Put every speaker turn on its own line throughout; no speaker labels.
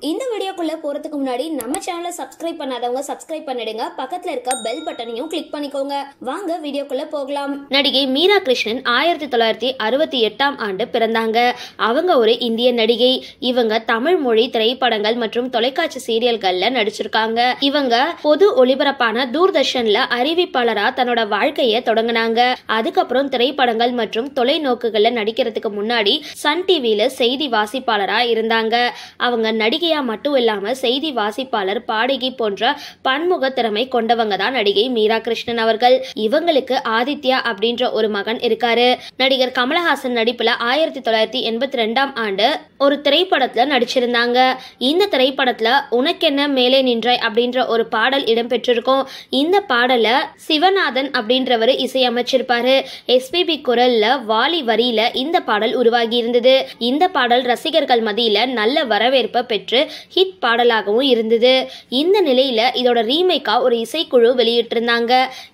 இந்த வீடியோக்குள்ள போறதுக்கு முன்னாடி நம்ம சேனலை சப்ஸ்கிரைப் பண்ணாதவங்க சப்ஸ்கிரைப் பண்ணிடுங்க. பக்கத்துல இருக்க பெல் பட்டனையும் கிளிக் பண்ணிக்கோங்க. வாங்க வீடியோக்குள்ள போகலாம். நடிகை மீரா கிருஷ்ணன் 1968ஆம் ஆண்டு பிறந்தாங்க. அவங்க ஒரு இந்திய நடிகை. இவங்க தமிழ் மொழி திரைப்படங்கள் மற்றும் தொலைக்காட்சி சீரியல்கள்ல நடிச்சிருக்காங்க. இவங்க பொது ஒளிபரப்பான தூர்தர்ஷன்ல அறிவிப்பாளரா தன்னோட வாழ்க்கைய தொடங்கினாங்க. அதுக்கப்புறம் திரைப்படங்கள் மற்றும் தொலைநோக்குகள்ல நடிக்கிறதுக்கு முன்னாடி சன் டிவில செய்தி வாசிப்பாளரா இருந்தாங்க. அவங்க நடிகை மட்டும் இல்லாம செய்தி வாசிப்பாளர், பாடகி போன்ற பன்முக திறமை கொண்டவங்க தான் நடிகை மீரா கிருஷ்ணன் அவர்கள். இவங்களுக்கு ஆதித்யா அப்படின்ற ஒரு மகன் இருக்காரு. நடிகர் கமலஹாசன் நடிப்புல 1982ஆம் ஆண்டு ஒரு திரைப்படத்துல நடிச்சிருந்தாங்க. இந்த திரைப்படத்துல உனக்கென்ன மேலே நின்றாய் அப்படின்ற ஒரு பாடல் இடம்பெற்றிருக்கும். இந்த பாடல சிவநாதன் அப்படின்றவர் இசையமைச்சிருப்பாரு. எஸ்பிபி குரல்ல வாலி வரியில இந்த பாடல் உருவாகி இருந்தது. இந்த பாடல் ரசிகர்கள் மத்தியில நல்ல வரவேற்பை பெற்று ஹிட் பாடலாகவும் இருந்தது. இந்த நிலையில இதோட ரீமேக்கா ஒரு இசைக்குழு வெளியிட்டிருந்தாங்க.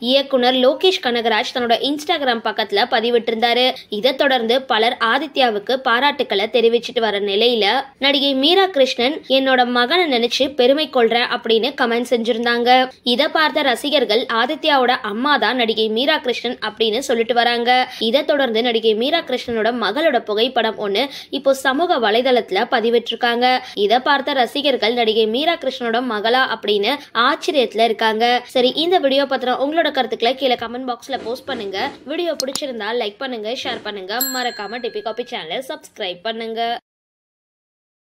இயக்குனர் லோகேஷ் கனகராஜ் தன்னோட இன்ஸ்டாகிராம் பக்கத்துல பதிவிட்டிருந்தாரு. இதை தொடர்ந்து பலர் ஆதித்யாவுக்கு பாராட்டுக்களை தெரிவிச்சிட்டு வர நிலையில நடிகை மீரா கிருஷ்ணன் என்னோட மகனை நினைச்சு பெருமை கொள்றேன் அப்படின்னு கமெண்ட் செஞ்சிருந்தாங்க. இதை பார்த்த ரசிகர்கள் ஆதித்யாவோட அம்மா தான் நடிகை மீரா கிருஷ்ணன் அப்படின்னு சொல்லிட்டு வராங்க. இதை தொடர்ந்து நடிகை மீரா கிருஷ்ணனோட மகளோட புகைப்படம் ஒண்ணு இப்போ சமூக வலைதளத்துல பதிவிட்டிருக்காங்க. இதை பார்த்த ரசிகர்கள் நடிகை மீரா கிருஷ்ணனோட மகளா அப்படின்னு ஆச்சரியத்துல இருக்காங்க. சரி, இந்த வீடியோ பத்தின உங்களோட கருத்துக்களை கீழே கமெண்ட் பாக்ஸ்ல போஸ்ட் பண்ணுங்க. வீடியோ பிடிச்சிருந்தா லைக் பண்ணுங்க, ஷேர் பண்ணுங்க. மறக்காம டிபி காபி சேனலை சப்ஸ்கிரைப் பண்ணுங்க.